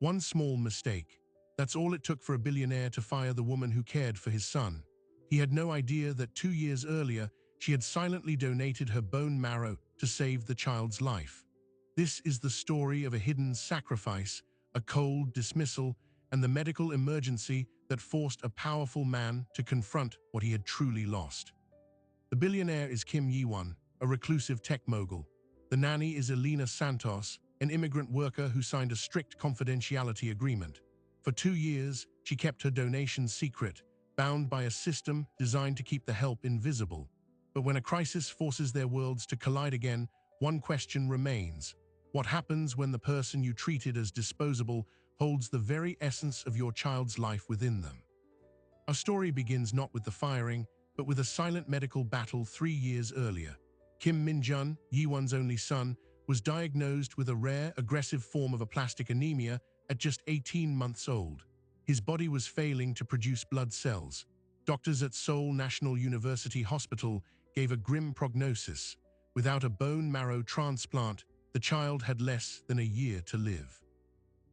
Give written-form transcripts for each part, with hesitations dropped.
One small mistake. That's all it took for a billionaire to fire the woman who cared for his son. He had no idea that 2 years earlier, she had silently donated her bone marrow to save the child's life. This is the story of a hidden sacrifice, a cold dismissal, and the medical emergency that forced a powerful man to confront what he had truly lost. The billionaire is Kim Yi-won, a reclusive tech mogul. The nanny is Elena Santos, an immigrant worker who signed a strict confidentiality agreement. For 2 years, she kept her donations secret, bound by a system designed to keep the help invisible. But when a crisis forces their worlds to collide again, one question remains. What happens when the person you treated as disposable holds the very essence of your child's life within them? Our story begins not with the firing, but with a silent medical battle 3 years earlier. Kim Min-jun, Yi-won's only son, was diagnosed with a rare, aggressive form of aplastic anemia at just 18 months old. His body was failing to produce blood cells. Doctors at Seoul National University Hospital gave a grim prognosis. Without a bone marrow transplant, the child had less than a year to live.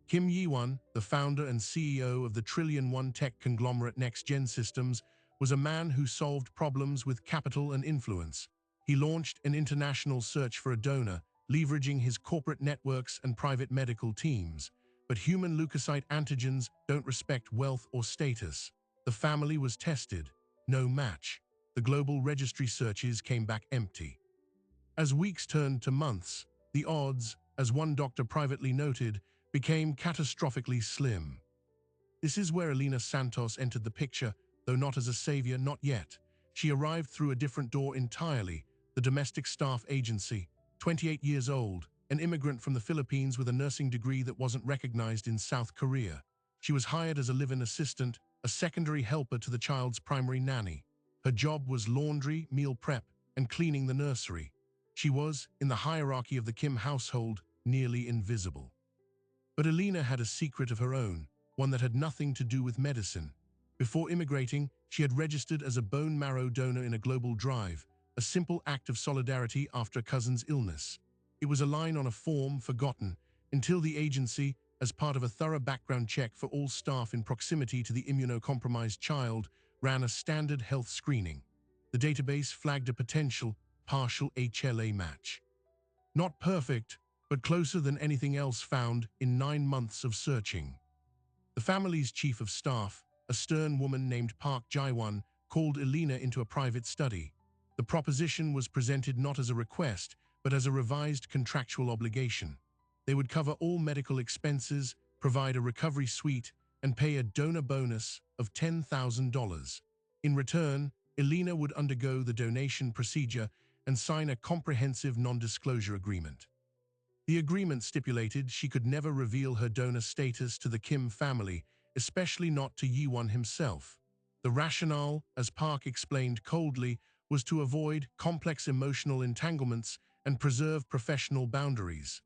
Kim Yi-won, the founder and CEO of the trillion-won tech conglomerate Next-Gen Systems, was a man who solved problems with capital and influence. He launched an international search for a donor, leveraging his corporate networks and private medical teams. But human leukocyte antigens don't respect wealth or status. The family was tested. No match. The global registry searches came back empty. As weeks turned to months, the odds, as one doctor privately noted, became catastrophically slim. This is where Elena Santos entered the picture, though not as a savior, not yet. She arrived through a different door entirely, the domestic staff agency. 28 years old, an immigrant from the Philippines with a nursing degree that wasn't recognized in South Korea. She was hired as a live-in assistant, a secondary helper to the child's primary nanny. Her job was laundry, meal prep, and cleaning the nursery. She was, in the hierarchy of the Kim household, nearly invisible. But Elena had a secret of her own, one that had nothing to do with medicine. Before immigrating, she had registered as a bone marrow donor in a global drive, a simple act of solidarity after a cousin's illness. It was a line on a form forgotten until the agency, as part of a thorough background check for all staff in proximity to the immunocompromised child, ran a standard health screening. The database flagged a potential partial HLA match. Not perfect, but closer than anything else found in 9 months of searching. The family's chief of staff, a stern woman named Park Jae-won, called Elena into a private study. The proposition was presented not as a request, but as a revised contractual obligation. They would cover all medical expenses, provide a recovery suite, and pay a donor bonus of $10,000. In return, Elena would undergo the donation procedure and sign a comprehensive non-disclosure agreement. The agreement stipulated she could never reveal her donor status to the Kim family, especially not to Yi-won himself. The rationale, as Park explained coldly, was to avoid complex emotional entanglements and preserve professional boundaries.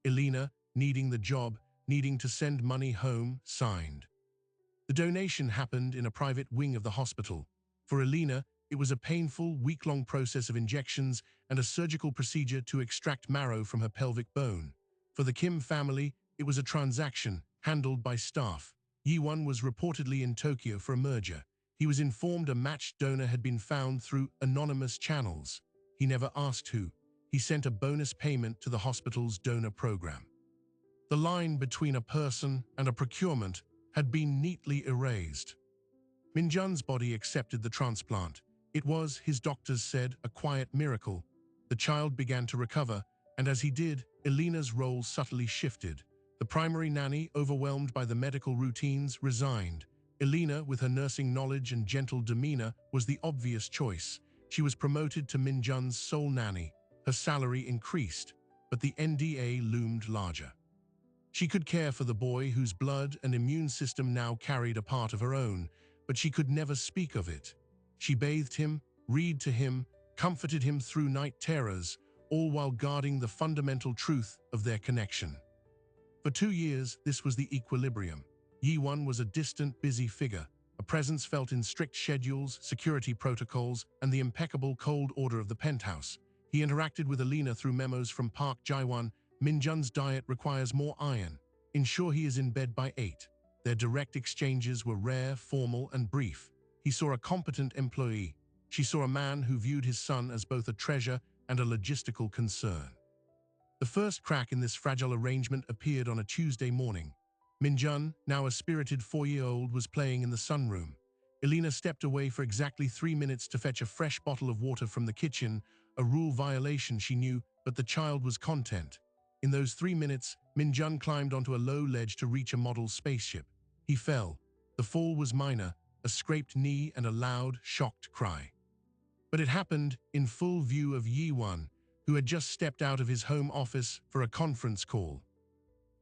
Elena, needing the job, needing to send money home, signed. The donation happened in a private wing of the hospital. For Elena, it was a painful, week-long process of injections and a surgical procedure to extract marrow from her pelvic bone. For the Kim family, it was a transaction handled by staff. Yi-won was reportedly in Tokyo for a merger. He was informed a matched donor had been found through anonymous channels. He never asked who. He sent a bonus payment to the hospital's donor program. The line between a person and a procurement had been neatly erased. Min-jun's body accepted the transplant. It was, his doctors said, a quiet miracle. The child began to recover, and as he did, Elena's role subtly shifted. The primary nanny, overwhelmed by the medical routines, resigned. Elena, with her nursing knowledge and gentle demeanor, was the obvious choice. She was promoted to Min-jun's sole nanny. Her salary increased, but the NDA loomed larger. She could care for the boy whose blood and immune system now carried a part of her own, but she could never speak of it. She bathed him, read to him, comforted him through night terrors, all while guarding the fundamental truth of their connection. For 2 years, this was the equilibrium. Yi-won was a distant, busy figure, a presence felt in strict schedules, security protocols, and the impeccable cold order of the penthouse. He interacted with Elena through memos from Park Jae-won. Min-jun's diet requires more iron. Ensure he is in bed by 8. Their direct exchanges were rare, formal, and brief. He saw a competent employee. She saw a man who viewed his son as both a treasure and a logistical concern. The first crack in this fragile arrangement appeared on a Tuesday morning. Minjun, now a spirited 4-year-old, was playing in the sunroom. Elena stepped away for exactly 3 minutes to fetch a fresh bottle of water from the kitchen, a rule violation she knew, but the child was content. In those 3 minutes, Minjun climbed onto a low ledge to reach a model spaceship. He fell. The fall was minor, a scraped knee and a loud, shocked cry. But it happened in full view of Yi-Wan, who had just stepped out of his home office for a conference call.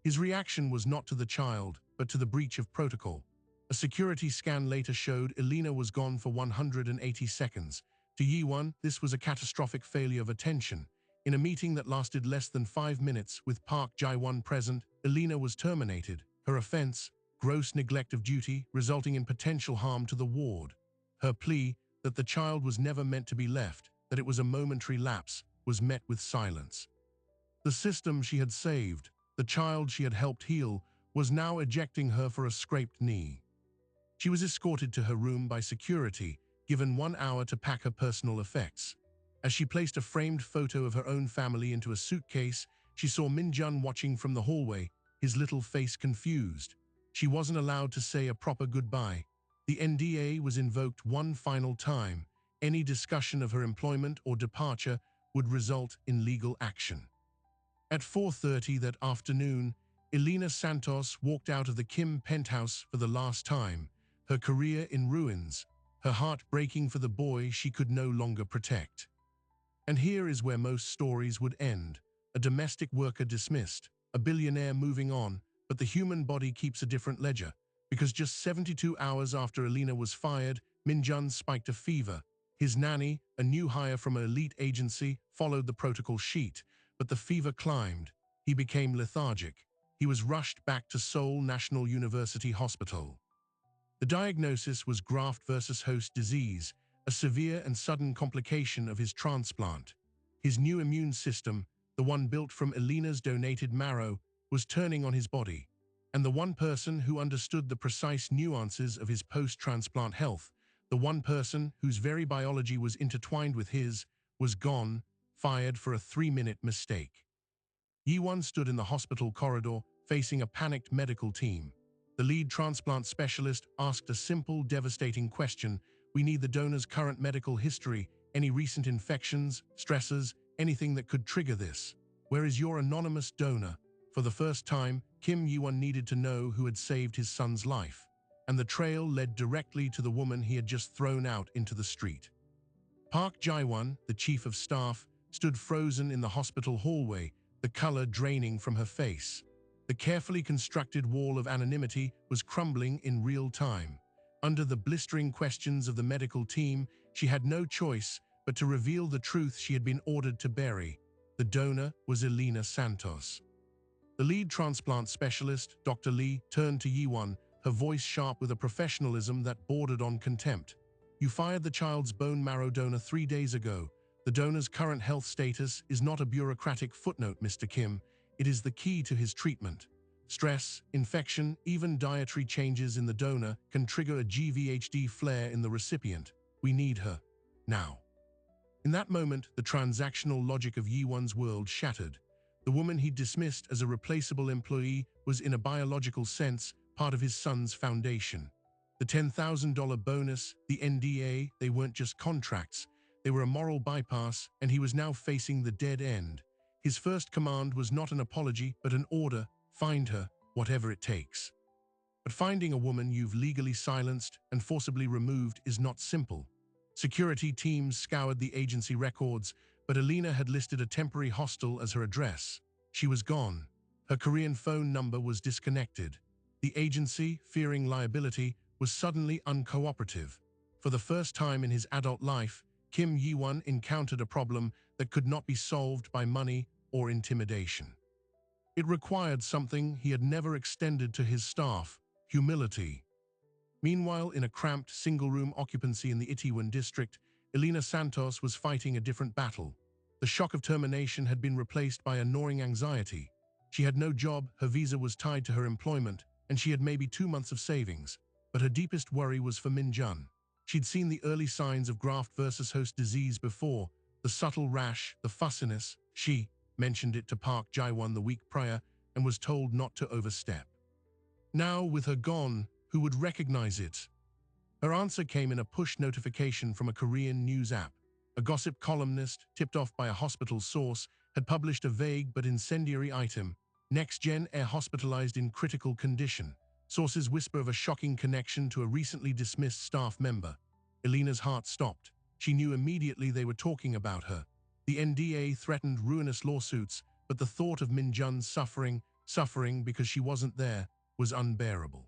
His reaction was not to the child, but to the breach of protocol. A security scan later showed Elena was gone for 180 seconds. To Yi-Wan, this was a catastrophic failure of attention. In a meeting that lasted less than 5 minutes, with Park Jae-won present, Elena was terminated. Her offense, gross neglect of duty, resulting in potential harm to the ward. Her plea, that the child was never meant to be left, that it was a momentary lapse, was met with silence. The system she had saved, the child she had helped heal, was now ejecting her for a scraped knee. She was escorted to her room by security, given 1 hour to pack her personal effects. As she placed a framed photo of her own family into a suitcase, she saw Minjun watching from the hallway, his little face confused. She wasn't allowed to say a proper goodbye. The NDA was invoked one final time. Any discussion of her employment or departure would result in legal action. At 4:30 that afternoon, Elena Santos walked out of the Kim penthouse for the last time, her career in ruins, her heart breaking for the boy she could no longer protect. And here is where most stories would end. A domestic worker dismissed, a billionaire moving on, but the human body keeps a different ledger. Because just 72 hours after Elena was fired, Minjun spiked a fever. His nanny, a new hire from an elite agency, followed the protocol sheet, but the fever climbed. He became lethargic. He was rushed back to Seoul National University Hospital. The diagnosis was graft versus host disease, a severe and sudden complication of his transplant. His new immune system, the one built from Elena's donated marrow, was turning on his body. And the one person who understood the precise nuances of his post-transplant health, the one person whose very biology was intertwined with his, was gone, fired for a 3-minute mistake. Yi-Wan stood in the hospital corridor, facing a panicked medical team. The lead transplant specialist asked a simple, devastating question. We need the donor's current medical history, any recent infections, stressors, anything that could trigger this. Where is your anonymous donor? For the first time, Kim Yi-Won needed to know who had saved his son's life. And the trail led directly to the woman he had just thrown out into the street. Park Jae-won, the chief of staff, stood frozen in the hospital hallway, the color draining from her face. The carefully constructed wall of anonymity was crumbling in real time. Under the blistering questions of the medical team, she had no choice but to reveal the truth she had been ordered to bury. The donor was Elena Santos. The lead transplant specialist, Dr. Lee, turned to Yi-Won, her voice sharp with a professionalism that bordered on contempt. You fired the child's bone marrow donor 3 days ago. The donor's current health status is not a bureaucratic footnote, Mr. Kim. It is the key to his treatment. Stress, infection, even dietary changes in the donor can trigger a GVHD flare in the recipient. We need her. Now. In that moment, the transactional logic of Yi-Won's world shattered. The woman he dismissed as a replaceable employee was, in a biological sense, part of his son's foundation. The $10,000 bonus, the NDA, they weren't just contracts. They were a moral bypass, and he was now facing the dead end. His first command was not an apology, but an order: find her, whatever it takes. But finding a woman you've legally silenced and forcibly removed is not simple. Security teams scoured the agency records, but Elena had listed a temporary hostel as her address. She was gone. Her Korean phone number was disconnected. The agency, fearing liability, was suddenly uncooperative. For the first time in his adult life, Kim Yi-Won encountered a problem that could not be solved by money or intimidation. It required something he had never extended to his staff: humility. Meanwhile, in a cramped, single-room occupancy in the Itaewon district, Elena Santos was fighting a different battle. The shock of termination had been replaced by a gnawing anxiety. She had no job, her visa was tied to her employment, and she had maybe 2 months of savings. But her deepest worry was for Min-jun. She'd seen the early signs of graft versus host disease before, the subtle rash, the fussiness. She mentioned it to Park Jae-won the week prior and was told not to overstep. Now, with her gone, who would recognize it? Her answer came in a push notification from a Korean news app. A gossip columnist, tipped off by a hospital source, had published a vague but incendiary item: next-gen heir hospitalized in critical condition. Sources whisper of a shocking connection to a recently dismissed staff member. Elena's heart stopped. She knew immediately they were talking about her. The NDA threatened ruinous lawsuits, but the thought of Min-jun's suffering because she wasn't there, was unbearable.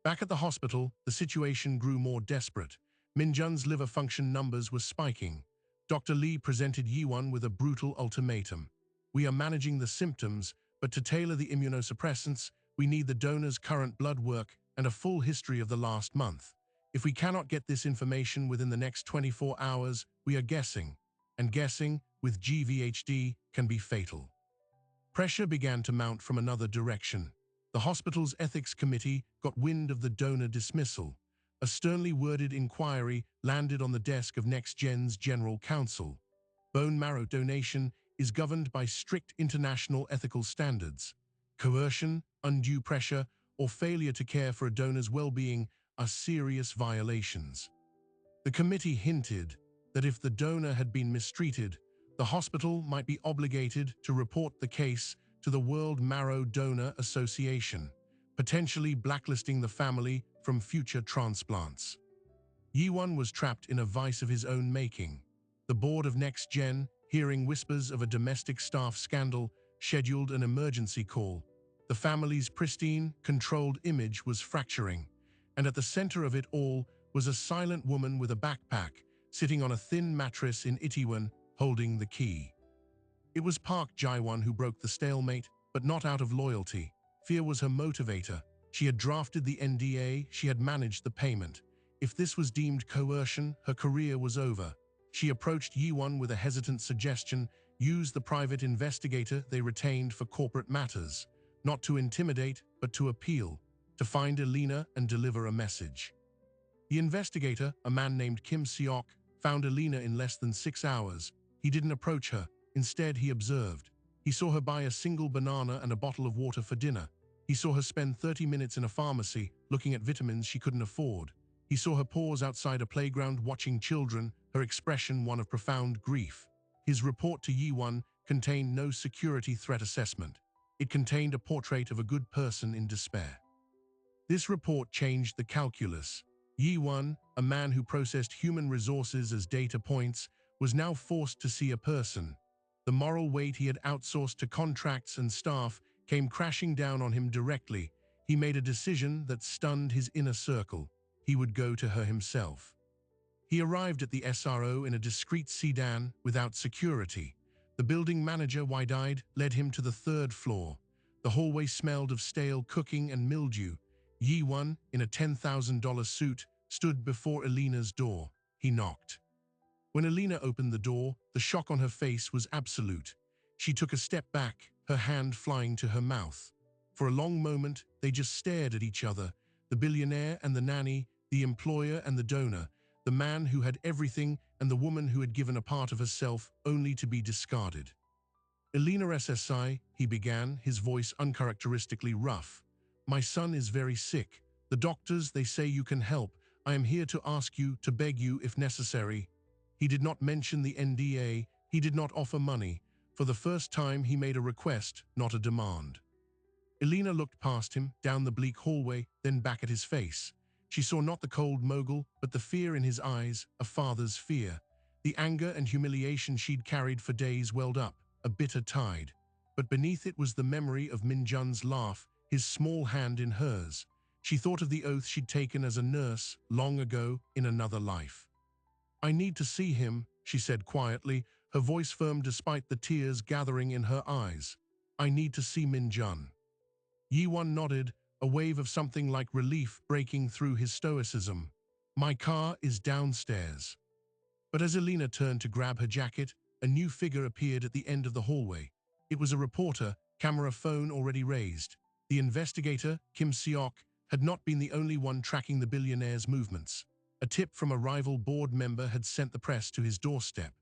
Back at the hospital, the situation grew more desperate. Min-jun's liver function numbers were spiking. Dr. Lee presented Yi-won with a brutal ultimatum. We are managing the symptoms, but to tailor the immunosuppressants, we need the donor's current blood work and a full history of the last month. If we cannot get this information within the next 24 hours, we are guessing. And guessing, with GVHD, can be fatal. Pressure began to mount from another direction. The hospital's ethics committee got wind of the donor dismissal. A sternly worded inquiry landed on the desk of NextGen's general counsel. Bone marrow donation is governed by strict international ethical standards. Coercion, undue pressure, or failure to care for a donor's well-being are serious violations. The committee hinted that if the donor had been mistreated, the hospital might be obligated to report the case to the World Marrow Donor Association, potentially blacklisting the family from future transplants. Yi-won was trapped in a vice of his own making. The board of NextGen, hearing whispers of a domestic staff scandal, scheduled an emergency call. The family's pristine, controlled image was fracturing, and at the center of it all was a silent woman with a backpack, sitting on a thin mattress in Itaewon, holding the key. It was Park Jae-won who broke the stalemate, but not out of loyalty. Fear was her motivator. She had drafted the NDA, she had managed the payment. If this was deemed coercion, her career was over. She approached Yi-won with a hesitant suggestion: use the private investigator they retained for corporate matters. Not to intimidate, but to appeal. To find Elena and deliver a message. The investigator, a man named Kim Seok, found Elena in less than 6 hours. He didn't approach her. Instead, he observed. He saw her buy a single banana and a bottle of water for dinner. He saw her spend 30 minutes in a pharmacy, looking at vitamins she couldn't afford. He saw her pause outside a playground watching children, her expression one of profound grief. His report to Yi-won contained no security threat assessment. It contained a portrait of a good person in despair. This report changed the calculus. Yi-won, a man who processed human resources as data points, was now forced to see a person. The moral weight he had outsourced to contracts and staff came crashing down on him directly. He made a decision that stunned his inner circle. He would go to her himself. He arrived at the SRO in a discreet sedan without security. The building manager, wide-eyed, led him to the 3rd floor. The hallway smelled of stale cooking and mildew. Yi-won, in a $10,000 suit, stood before Elena's door. He knocked. When Elena opened the door, the shock on her face was absolute. She took a step back, her hand flying to her mouth. For a long moment, they just stared at each other, the billionaire and the nanny, the employer and the donor, the man who had everything and the woman who had given a part of herself only to be discarded. Elena SSI, he began, his voice uncharacteristically rough. My son is very sick. The doctors, they say you can help. I am here to ask you, to beg you if necessary. He did not mention the NDA, he did not offer money. For the first time, he made a request, not a demand. Elena looked past him, down the bleak hallway, then back at his face. She saw not the cold mogul, but the fear in his eyes, a father's fear. The anger and humiliation she'd carried for days welled up, a bitter tide. But beneath it was the memory of Min-jun's laugh, his small hand in hers. She thought of the oath she'd taken as a nurse, long ago, in another life. I need to see him, she said quietly, her voice firm despite the tears gathering in her eyes. I need to see Min-jun. Yi-won nodded, a wave of something like relief breaking through his stoicism. My car is downstairs. But as Elena turned to grab her jacket, a new figure appeared at the end of the hallway. It was a reporter, camera phone already raised. The investigator, Kim Seok, had not been the only one tracking the billionaire's movements. A tip from a rival board member had sent the press to his doorstep.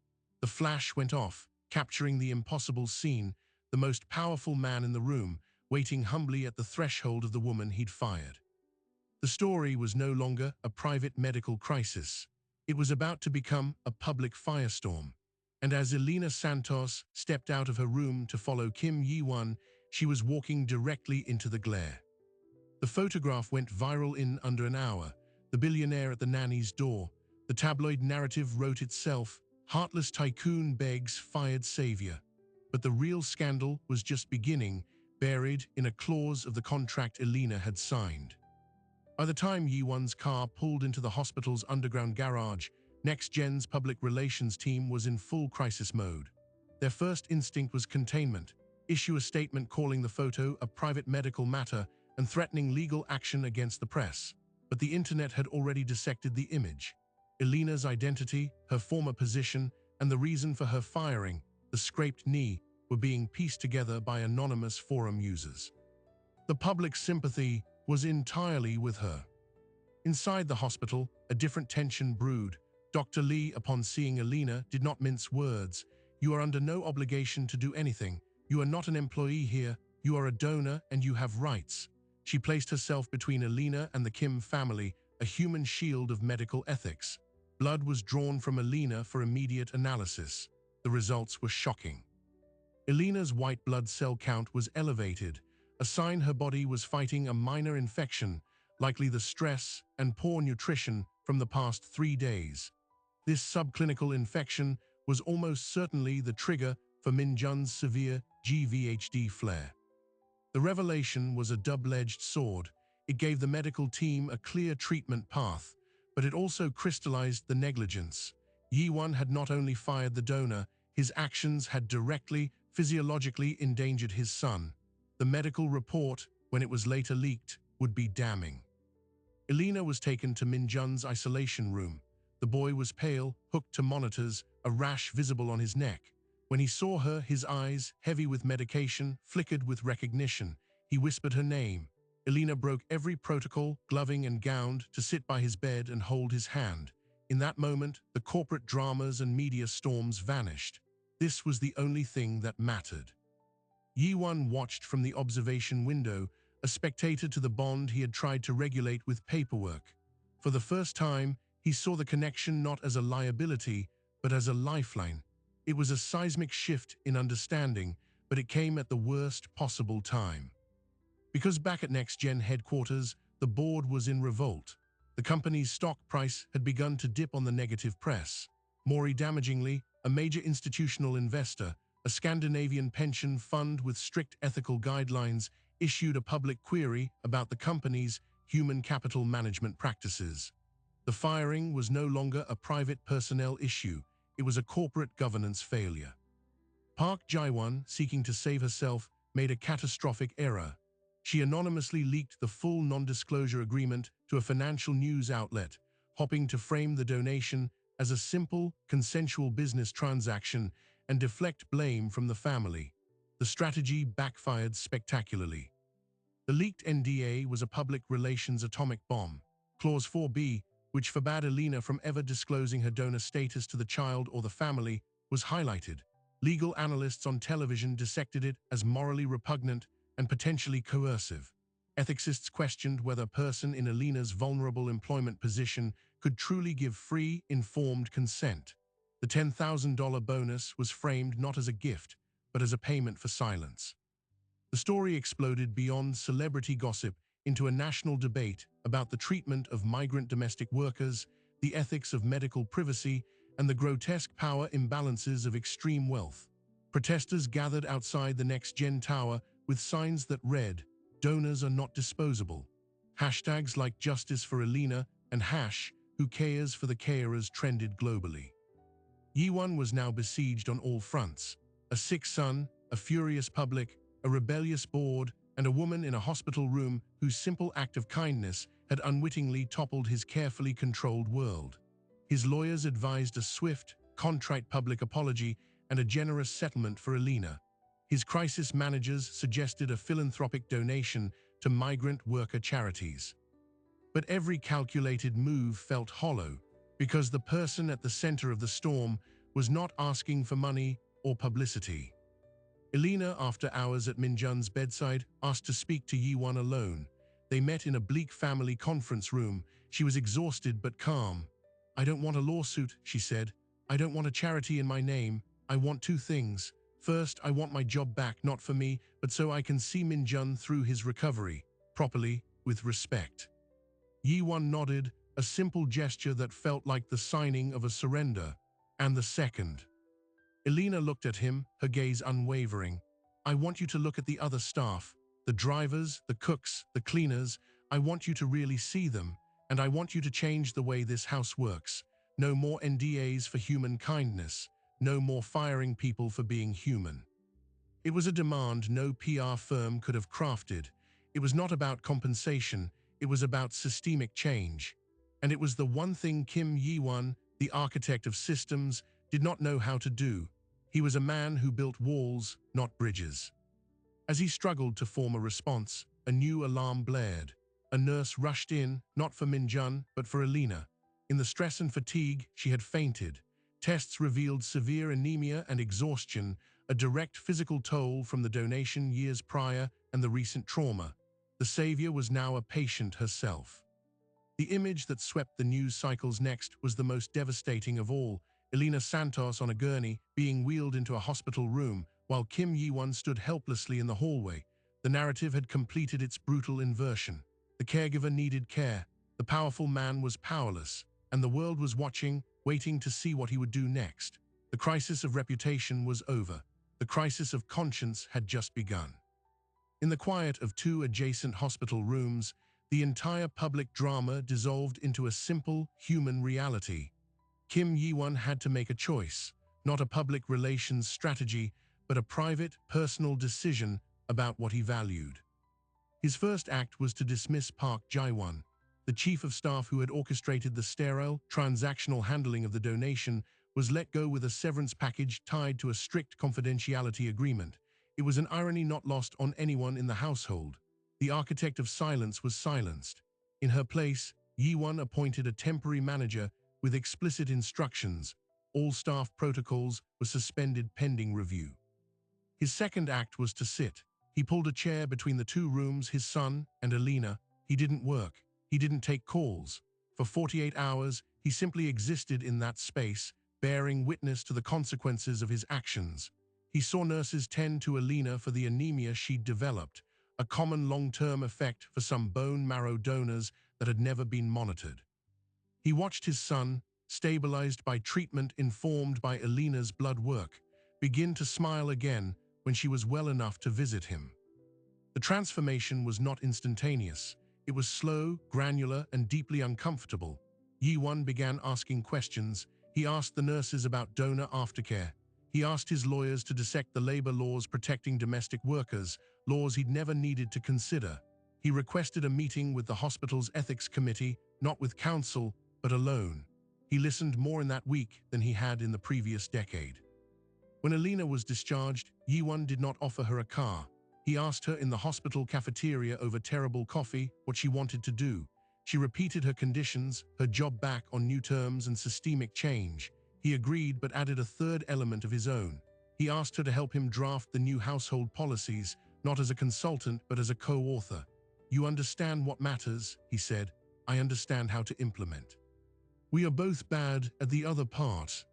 The flash went off, capturing the impossible scene, the most powerful man in the room, waiting humbly at the threshold of the woman he'd fired. The story was no longer a private medical crisis. It was about to become a public firestorm. And as Elena Santos stepped out of her room to follow Kim Yi-won, she was walking directly into the glare. The photograph went viral in under an hour. The billionaire at the nanny's door. The tabloid narrative wrote itself. Heartless tycoon begs fired savior. But the real scandal was just beginning, buried in a clause of the contract Elena had signed. By the time Yi-won's car pulled into the hospital's underground garage, NextGen's public relations team was in full crisis mode. Their first instinct was containment, issue a statement calling the photo a private medical matter and threatening legal action against the press. But the internet had already dissected the image. Elena's identity, her former position, and the reason for her firing, the scraped knee, were being pieced together by anonymous forum users. The public's sympathy was entirely with her. Inside the hospital, a different tension brewed. Dr. Lee, upon seeing Elena, did not mince words. "You are under no obligation to do anything. You are not an employee here. You are a donor and you have rights." She placed herself between Elena and the Kim family, a human shield of medical ethics. Blood was drawn from Elena for immediate analysis. The results were shocking. Elena's white blood cell count was elevated, a sign her body was fighting a minor infection, likely the stress and poor nutrition from the past 3 days. This subclinical infection was almost certainly the trigger for Minjun's severe GVHD flare. The revelation was a double-edged sword. It gave the medical team a clear treatment path, but it also crystallized the negligence. Yi-won had not only fired the donor, his actions had directly, physiologically endangered his son. The medical report, when it was later leaked, would be damning. Elena was taken to Minjun's isolation room. The boy was pale, hooked to monitors, a rash visible on his neck. When he saw her, his eyes, heavy with medication, flickered with recognition. He whispered her name. Elena broke every protocol, gloving and gowned, to sit by his bed and hold his hand. In that moment, the corporate dramas and media storms vanished. This was the only thing that mattered. Yi-won watched from the observation window, a spectator to the bond he had tried to regulate with paperwork. For the first time, he saw the connection not as a liability, but as a lifeline. It was a seismic shift in understanding, but it came at the worst possible time. Because back at NextGen headquarters, the board was in revolt. The company's stock price had begun to dip on the negative press. More damagingly, a major institutional investor, a Scandinavian pension fund with strict ethical guidelines, issued a public query about the company's human capital management practices. The firing was no longer a private personnel issue, it was a corporate governance failure. Park Jae-won, seeking to save herself, made a catastrophic error. She anonymously leaked the full non-disclosure agreement to a financial news outlet, hoping to frame the donation as a simple, consensual business transaction and deflect blame from the family. The strategy backfired spectacularly. The leaked NDA was a public relations atomic bomb. Clause 4B, which forbade Elena from ever disclosing her donor status to the child or the family, was highlighted. Legal analysts on television dissected it as morally repugnant and potentially coercive. Ethicists questioned whether a person in Elena's vulnerable employment position could truly give free, informed consent. The $10,000 bonus was framed not as a gift, but as a payment for silence. The story exploded beyond celebrity gossip into a national debate about the treatment of migrant domestic workers, the ethics of medical privacy, and the grotesque power imbalances of extreme wealth. Protesters gathered outside the NextGen tower with signs that read, "Donors are not disposable." Hashtags like Justice for Elena and Who Cares for the Carers trended globally. Yi-won was now besieged on all fronts. A sick son, a furious public, a rebellious board, and a woman in a hospital room whose simple act of kindness had unwittingly toppled his carefully controlled world. His lawyers advised a swift, contrite public apology and a generous settlement for Elena. His crisis managers suggested a philanthropic donation to migrant worker charities. But every calculated move felt hollow because the person at the center of the storm was not asking for money or publicity. Elena, after hours at Minjun's bedside, asked to speak to Yiwon alone. They met in a bleak family conference room. She was exhausted but calm. "I don't want a lawsuit," she said. "I don't want a charity in my name. I want two things. First, I want my job back, not for me, but so I can see Minjun through his recovery, properly, with respect." Yiwon nodded, a simple gesture that felt like the signing of a surrender. "And the second?" Elena looked at him, her gaze unwavering. "I want you to look at the other staff, the drivers, the cooks, the cleaners. I want you to really see them, and I want you to change the way this house works. No more NDAs for human kindness. No more firing people for being human." It was a demand no PR firm could have crafted. It was not about compensation, it was about systemic change. And it was the one thing Kim Yi-won, the architect of systems, did not know how to do. He was a man who built walls, not bridges. As he struggled to form a response, a new alarm blared. A nurse rushed in, not for Minjun, but for Elena. In the stress and fatigue, she had fainted. Tests revealed severe anemia and exhaustion, a direct physical toll from the donation years prior and the recent trauma. The savior was now a patient herself. The image that swept the news cycles next was the most devastating of all. Elena Santos on a gurney, being wheeled into a hospital room, while Kim Yi-won stood helplessly in the hallway. The narrative had completed its brutal inversion. The caregiver needed care, the powerful man was powerless, and the world was watching, waiting to see what he would do next. The crisis of reputation was over. The crisis of conscience had just begun. In the quiet of two adjacent hospital rooms, the entire public drama dissolved into a simple, human reality. Kim Yi-won had to make a choice, not a public relations strategy, but a private, personal decision about what he valued. His first act was to dismiss Park Jae-won, the chief of staff who had orchestrated the sterile, transactional handling of the donation, was let go with a severance package tied to a strict confidentiality agreement. It was an irony not lost on anyone in the household. The architect of silence was silenced. In her place, Yi-won appointed a temporary manager with explicit instructions. All staff protocols were suspended pending review. His second act was to sit. He pulled a chair between the two rooms, his son and Elena. He didn't work. He didn't take calls. For 48 hours, he simply existed in that space, bearing witness to the consequences of his actions. He saw nurses tend to Elena for the anemia she'd developed, a common long-term effect for some bone marrow donors that had never been monitored. He watched his son, stabilized by treatment informed by Elena's blood work, begin to smile again when she was well enough to visit him. The transformation was not instantaneous. It was slow, granular, and deeply uncomfortable. Yi-won began asking questions. He asked the nurses about donor aftercare. He asked his lawyers to dissect the labor laws protecting domestic workers, laws he'd never needed to consider. He requested a meeting with the hospital's ethics committee, not with counsel, but alone. He listened more in that week than he had in the previous decade. When Elena was discharged, Yi-won did not offer her a car. He asked her in the hospital cafeteria over terrible coffee what she wanted to do. She repeated her conditions, her job back on new terms and systemic change. He agreed but added a third element of his own. He asked her to help him draft the new household policies, not as a consultant but as a co-author. "You understand what matters," he said. "I understand how to implement. We are both bad at the other part."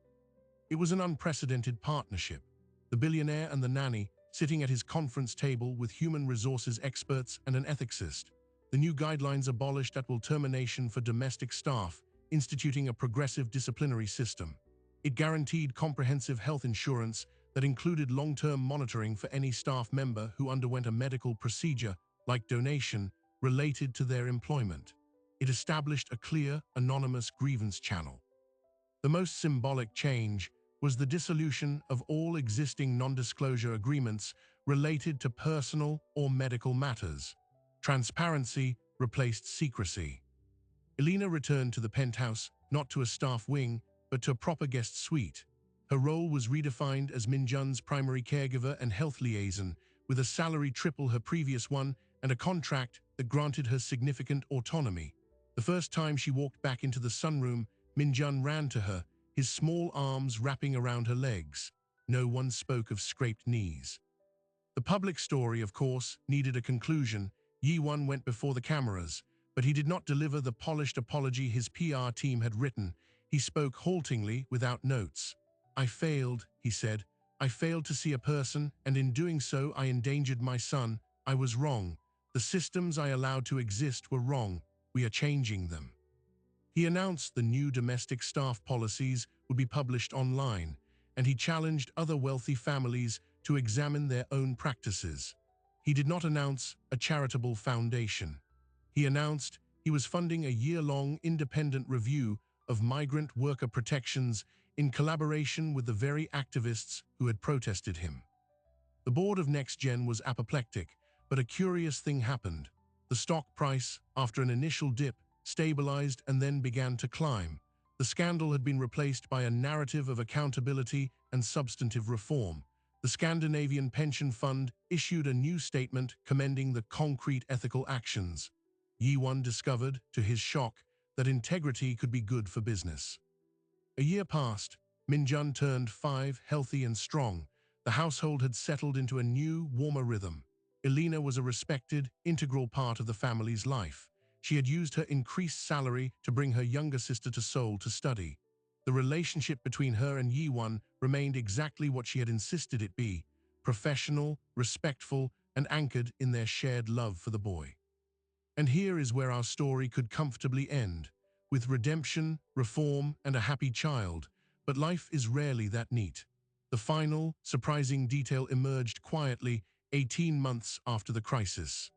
It was an unprecedented partnership. The billionaire and the nanny, sitting at his conference table with human resources experts and an ethicist. The new guidelines abolished at will termination for domestic staff, instituting a progressive disciplinary system. It guaranteed comprehensive health insurance that included long-term monitoring for any staff member who underwent a medical procedure, like donation, related to their employment. It established a clear, anonymous grievance channel. The most symbolic change was the dissolution of all existing non-disclosure agreements related to personal or medical matters. Transparency replaced secrecy. Elena returned to the penthouse, not to a staff wing, but to a proper guest suite. Her role was redefined as Minjun's primary caregiver and health liaison, with a salary triple her previous one and a contract that granted her significant autonomy. The first time she walked back into the sunroom, Minjun ran to her, his small arms wrapping around her legs. No one spoke of scraped knees. The public story, of course, needed a conclusion. Yi-won went before the cameras, but he did not deliver the polished apology his PR team had written. He spoke haltingly, without notes. "I failed," he said. "I failed to see a person, and in doing so I endangered my son. I was wrong. The systems I allowed to exist were wrong. We are changing them." He announced the new domestic staff policies would be published online, and he challenged other wealthy families to examine their own practices. He did not announce a charitable foundation. He announced he was funding a year-long independent review of migrant worker protections in collaboration with the very activists who had protested him. The board of NextGen was apoplectic, but a curious thing happened. The stock price, after an initial dip, stabilized and then began to climb. The scandal had been replaced by a narrative of accountability and substantive reform. The Scandinavian Pension Fund issued a new statement commending the concrete ethical actions. Yi-won discovered, to his shock, that integrity could be good for business. A year passed. Minjun turned 5, healthy and strong. The household had settled into a new, warmer rhythm. Elena was a respected, integral part of the family's life. She had used her increased salary to bring her younger sister to Seoul to study. The relationship between her and Yi-won remained exactly what she had insisted it be: professional, respectful, and anchored in their shared love for the boy. And here is where our story could comfortably end, with redemption, reform, and a happy child. But life is rarely that neat. The final, surprising detail emerged quietly 18 months after the crisis.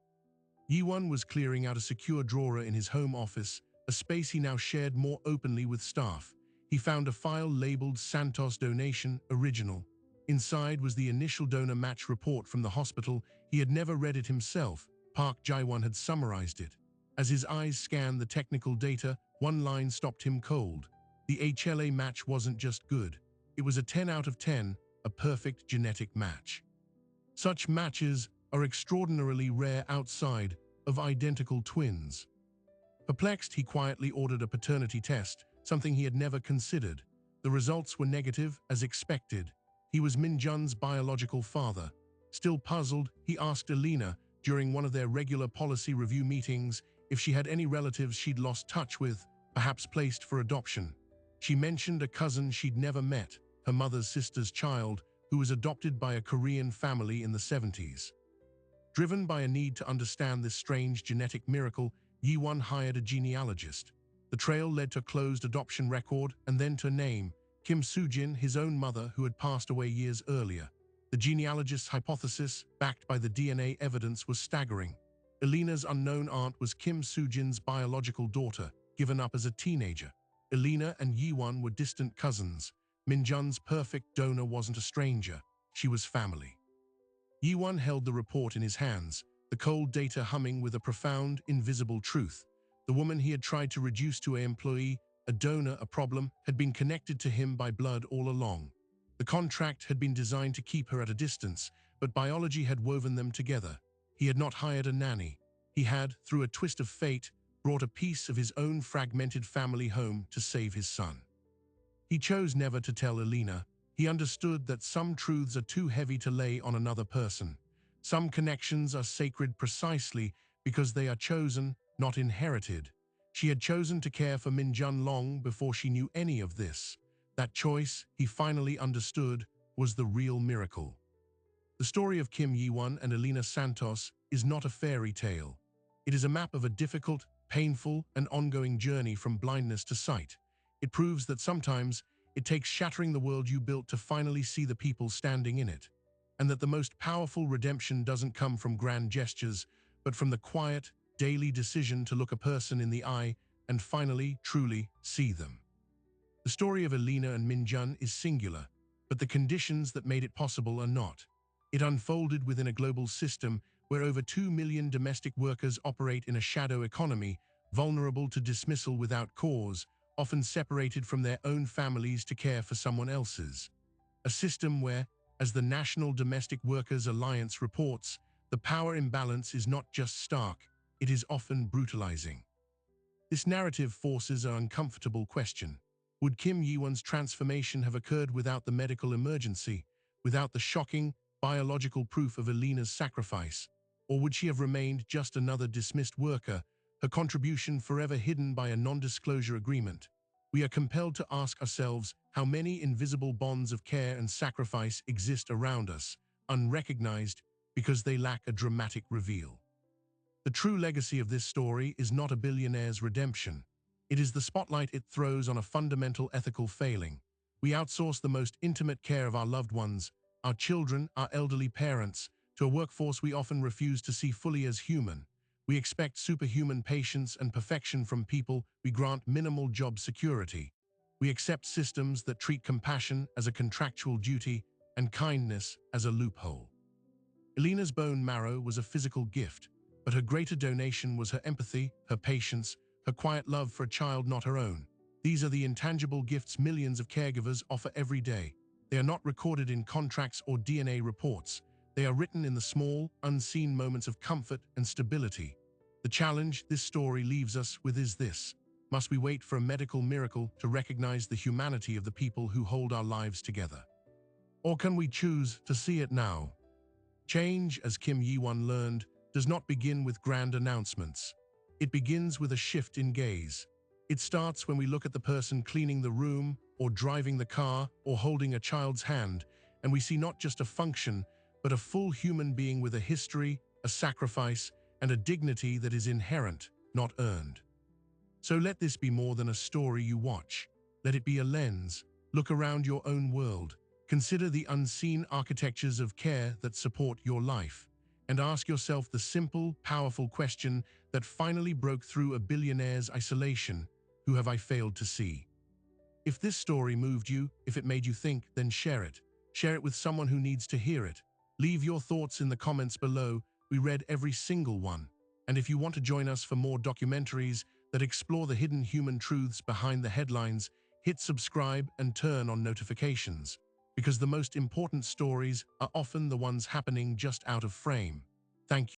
Yi-won was clearing out a secure drawer in his home office, a space he now shared more openly with staff. He found a file labeled Santos Donation Original. Inside was the initial donor match report from the hospital. He had never read it himself. Park Jae-won had summarized it. As his eyes scanned the technical data, one line stopped him cold. The HLA match wasn't just good. It was a 10 out of 10, a perfect genetic match. Such matches are extraordinarily rare outside of identical twins. Perplexed, he quietly ordered a paternity test, something he had never considered. The results were negative, as expected. He was Minjun's biological father. Still puzzled, he asked Elena, during one of their regular policy review meetings, if she had any relatives she'd lost touch with, perhaps placed for adoption. She mentioned a cousin she'd never met, her mother's sister's child, who was adopted by a Korean family in the 70s. Driven by a need to understand this strange genetic miracle, Yi-won hired a genealogist. The trail led to a closed adoption record and then to a name: Kim Soo-jin, his own mother, who had passed away years earlier. The genealogist's hypothesis, backed by the DNA evidence, was staggering. Elena's unknown aunt was Kim Soo-jin's biological daughter, given up as a teenager. Elena and Yi-won were distant cousins. Minjun's perfect donor wasn't a stranger, she was family. Yi-won held the report in his hands, the cold data humming with a profound, invisible truth. The woman he had tried to reduce to an employee, a donor, a problem, had been connected to him by blood all along. The contract had been designed to keep her at a distance, but biology had woven them together. He had not hired a nanny. He had, through a twist of fate, brought a piece of his own fragmented family home to save his son. He chose never to tell Elena. He understood that some truths are too heavy to lay on another person. Some connections are sacred precisely because they are chosen, not inherited. She had chosen to care for Minjun long before she knew any of this. That choice, he finally understood, was the real miracle. The story of Kim Yi-won and Elena Santos is not a fairy tale. It is a map of a difficult, painful, and ongoing journey from blindness to sight. It proves that sometimes it takes shattering the world you built to finally see the people standing in it, and that the most powerful redemption doesn't come from grand gestures, but from the quiet, daily decision to look a person in the eye and finally, truly see them. The story of Elena and Minjun is singular, but the conditions that made it possible are not. It unfolded within a global system where over 2 million domestic workers operate in a shadow economy, vulnerable to dismissal without cause, often separated from their own families to care for someone else's. a system where, as the National Domestic Workers Alliance reports, the power imbalance is not just stark, it is often brutalizing. This narrative forces an uncomfortable question. Would Kim Yi-won's transformation have occurred without the medical emergency, without the shocking, biological proof of Alina's sacrifice? Or would she have remained just another dismissed worker, her contribution forever hidden by a non-disclosure agreement? We are compelled to ask ourselves how many invisible bonds of care and sacrifice exist around us, unrecognized because they lack a dramatic reveal. The true legacy of this story is not a billionaire's redemption. It is the spotlight it throws on a fundamental ethical failing. We outsource the most intimate care of our loved ones, our children, our elderly parents, to a workforce we often refuse to see fully as human. We expect superhuman patience and perfection from people we grant minimal job security. We accept systems that treat compassion as a contractual duty and kindness as a loophole. Alina's bone marrow was a physical gift, but her greater donation was her empathy, her patience, her quiet love for a child not her own. These are the intangible gifts millions of caregivers offer every day. They are not recorded in contracts or DNA reports. They are written in the small, unseen moments of comfort and stability. The challenge this story leaves us with is this: must we wait for a medical miracle to recognize the humanity of the people who hold our lives together? Or can we choose to see it now? Change, as Kim Yi-won learned, does not begin with grand announcements. It begins with a shift in gaze. It starts when we look at the person cleaning the room, or driving the car, or holding a child's hand, and we see not just a function, but a full human being with a history, a sacrifice, and a dignity that is inherent, not earned. So let this be more than a story you watch. Let it be a lens. Look around your own world. Consider the unseen architectures of care that support your life, and ask yourself the simple, powerful question that finally broke through a billionaire's isolation: who have I failed to see? If this story moved you, if it made you think, then share it. Share it with someone who needs to hear it. Leave your thoughts in the comments below. We read every single one. And if you want to join us for more documentaries that explore the hidden human truths behind the headlines, hit subscribe and turn on notifications, because the most important stories are often the ones happening just out of frame. Thank you.